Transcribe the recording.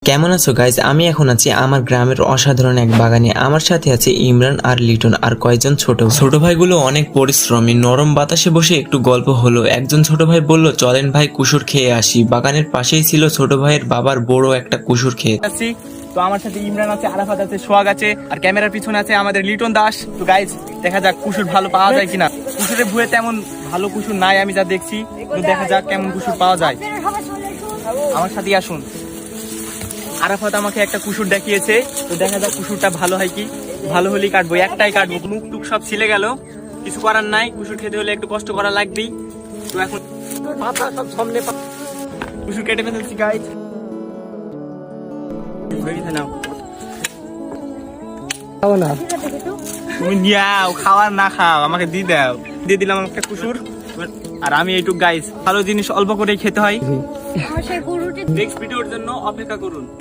কেমন আছো গাইজ? আমি এখন আছি আমার গ্রামের অসাধারণ এক বাগানে। আমার সাথে আছে ইমরান আর লিটন আর কয়েকজন ছোট ভাইগুলো অনেক পরিশ্রমী। নরম বাতাসে বসে একটু গল্প হলো। একজন ছোট ভাই বলল, চলেন ভাই কুসুর খেয়ে আসি। বাগানের পাশেই ছিল ছোট ভাইয়ের বাবার বড় একটা কুসুর ক্ষেত। তো আমার সাথে ইমরান আছে, আরাফাত আছে, সোহাগ আছে, আর ক্যামেরার পিছনে আছে আমাদের লিটন দাস। তো গাইজ দেখা যাক কুসুর ভালো পাওয়া যায় কিনা। কুসুরের ভুয়ে তেমন ভালো কুসুর নাই আমি যা দেখছি। তো দেখা যাক কেমন কুসুর পাওয়া যায়। আমার সাথে আসুন। আরাফাত আমাকে একটা কুসুর দেখিয়েছে, তো দেখা যাক কুসুরটা ভালো হয় কি। ভালো হলেই কাটবো, একটাই কাটবো। মুখ টুক সব ছিলে গেল, কিছু করার নাই। কুসুর খেতে হলে একটু কষ্ট করা লাগবেই। তো এখন পাতা সব সামনে কুসুর কেটে ফেলছি গাইজ। নাও খাও না, তুমি নিয়াও, খাওয়ার না খাও আমাকে দিয়ে দাও। দিয়ে দিলাম একটা কুসুর। আর আমি এইটুক গাইস, ভালো জিনিস অল্প করেই খেতে হয়। নেক্সট ভিডিওর জন্য অপেক্ষা করুন।